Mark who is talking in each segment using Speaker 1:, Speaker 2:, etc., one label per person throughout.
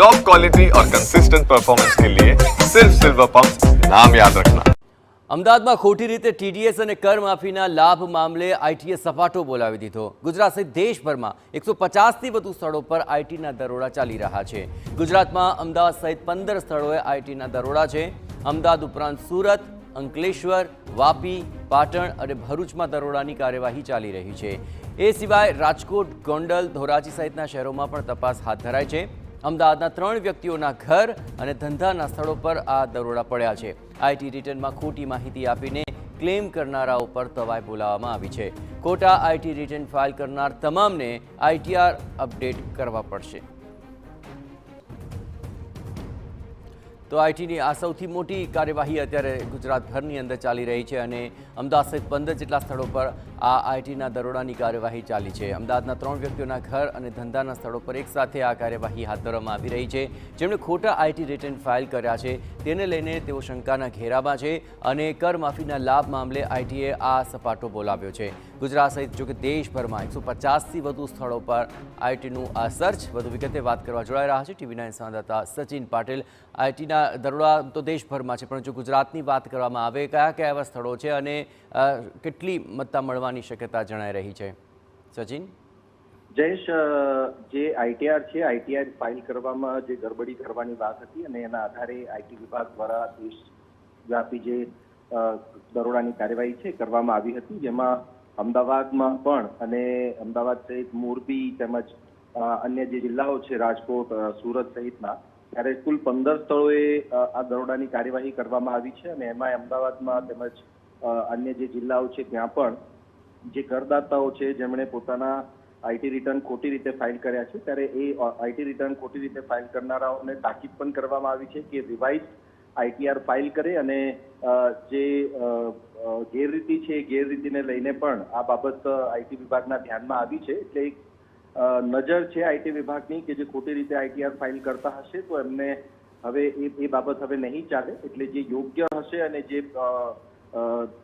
Speaker 1: Top quality और consistent performance के लिए सिर्फ सिल्वर पंप नाम याद रखना।
Speaker 2: અમદાવાદમાં ખોટી રીતે ટીડીએસ અને કર માફીના લાભ મામલે આઈટીએ સપાટો બોલાવી દીધો। ગુજરાત સહિત દેશભરમાં 150થી વધુ સ્થળો પર આઈટીના દરોડા ચાલી રહ્યા છે। ગુજરાતમાં અમદાવાદ સહિત 15 સ્થળોએ આઈટીના દરોડા છે। અમદાવાદ ઉપરાંત સુરત, અંકલેશ્વર, વાપી, પાટણ અને ભરૂચમાં દરોડાની કાર્યવાહી ચાલી રહી છે। એ સિવાય રાજકોટ, ગોંડલ, ધોરાજી સહિતના શહેરોમાં પણ તપાસ હાથ ધરાઈ છે। અમદાવાદના 3 વ્યક્તિઓના ઘર અને ધંધાના સ્થળો પર આ દરોડા પડ્યા છે। આઈટી રિટર્નમાં ખોટી માહિતી આપીને ક્લેમ કરનારાઓ પર તવાઈ બોલાવવામાં આવી છે। ખોટા આઈટી રિટર્ન ફાઇલ કરનાર તમામને આઈટીઆર અપડેટ કરવા પડશે। તો આઈટીની આ સૌથી મોટી કાર્યવાહી અત્યારે ગુજરાતભરની અંદર ચાલી રહી છે અને અમદાવાદ સહિત 15 જેટલા સ્થળો પર આ આઈટીના દરોડાની કાર્યવાહી ચાલી છે। અમદાવાદના 3 વ્યક્તિઓના ઘર અને ધંધાના સ્થળો પર એકસાથે આ કાર્યવાહી હાથ ધરવામાં આવી રહી છે। જેમણે ખોટા આઈટી રિટર્ન ફાઇલ કર્યા છે તેને લઈને તેઓ શંકાના ઘેરામાં છે અને કર માફીના લાભ મામલે આઈટીએ આ સપાટો બોલાવ્યો છે। ગુજરાત સહિત જોકે દેશભરમાં 150થી વધુ સ્થળો પર આઈટીનું આ સર્ચ। વધુ વિગતે વાત કરવા જોડાઈ રહ્યા છે TV9 સંવાદદાતા સચિન પાટીલ। આઈટીના દરોડા તો દેશભરમાં છે, પરંતુ ગુજરાતની વાત કરવામાં આવે કયા કયા એવા સ્થળો છે અને કેટલી મત્તા મળવાની શક્યતા જણાઈ રહી છે? સચિન,
Speaker 3: જયેશ, જે આઈટીઆર છે, આઈટીઆર ફાઇલ કરવામાં જે ગડબડી કરવાની વાત હતી અને એના આધારે આઈટી વિભાગ દ્વારા દેશવ્યાપી જે દરોડાની કાર્યવાહી છે કરવામાં આવી હતી, જેમાં અમદાવાદમાં પણ અને અમદાવાદ સહિત મોરબી તેમજ અન્ય જે જિલ્લાઓ છે રાજકોટ, સુરત સહિતના, ત્યારે કુલ 15 સ્થળોએ આ દરોડાની કાર્યવાહી કરવામાં આવી છે અને એમાં અમદાવાદમાં તેમજ અન્ય જે જિલ્લાઓ છે ત્યાં પણ જે કરદાતાઓ છે જેમણે પોતાના આઈટી રિટર્ન ખોટી રીતે ફાઇલ કર્યા છે, ત્યારે એ આઈટી રિટર્ન ખોટી રીતે ફાઇલ કરનારાઓને તાકીદ પણ કરવામાં આવી છે કે રિવાઇઝ આઈટીઆર ફાઇલ કરે અને જે ગેરરીતિ છે એ ગેરરીતિને લઈને પણ આ બાબત આઈટી વિભાગના ધ્યાનમાં આવી છે। એટલે એક નજર છે આઈટી વિભાગની કે જે ખોટી રીતે આઈટીઆર ફાઇલ કરતા હશે તો એમને હવે એ બાબત હવે નહીં ચાલે। એટલે જે યોગ્ય હશે અને જે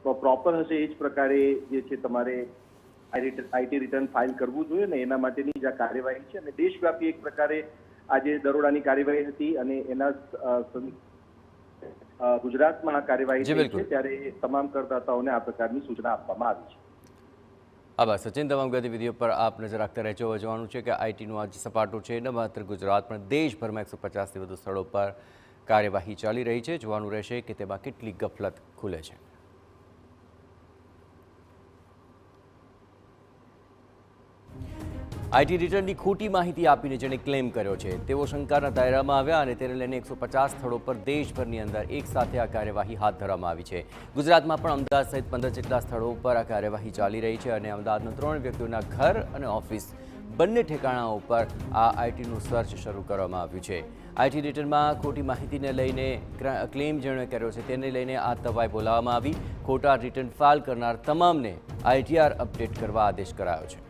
Speaker 3: પ્રોપર હશે એ જ પ્રકારે જે છે તમારે આઈટી રિટર્ન ફાઇલ કરવું જોઈએ ને એના માટેની જ આ કાર્યવાહી છે અને દેશવ્યાપી એક પ્રકારે આજે દરોડાની કાર્યવાહી હતી અને એના ગુજરાતમાં આ કાર્યવાહી થઈ છે ત્યારે તમામ કરદાતાઓને આ પ્રકારની સૂચના આપવામાં આવી છે।
Speaker 2: આભાર સચિન, તમામ ગતિવિધિઓ પર આપ નજર રાખતા રહેજો। જોવાનું છે કે આઈટીનું આ જે સપાટો છે ન માત્ર ગુજરાત પણ દેશભરમાં 150થી વધુ સ્થળો પર કાર્યવાહી ચાલી રહી છે। જોવાનું રહેશે કે તેમાં કેટલી ગફલત ખુલે છે। આઈટી રિટર્નની ખોટી માહિતી આપીને જેણે ક્લેમ કર્યો છે તેઓ શંકાના દાયરામાં આવ્યા અને તેને લઈને 150 સ્થળો પર દેશભરની અંદર એકસાથે આ કાર્યવાહી હાથ ધરવામાં આવી છે। ગુજરાતમાં પણ અમદાવાદ સહિત 15 જેટલા સ્થળો પર આ કાર્યવાહી ચાલી રહી છે અને અમદાવાદના 3 વ્યક્તિઓના ઘર અને ઓફિસ બંને ઠેકાણાઓ પર આ આઈટીનું સર્ચ શરૂ કરવામાં આવ્યું છે। આઈટી રિટર્નમાં ખોટી માહિતીને લઈને ક્લેમ જેણે કર્યો છે તેને લઈને આ તવાઈ બોલાવવામાં આવી। ખોટા રિટર્ન ફાઇલ કરનાર તમામને આઈટીઆર અપડેટ કરવા આદેશ કરાયો છે।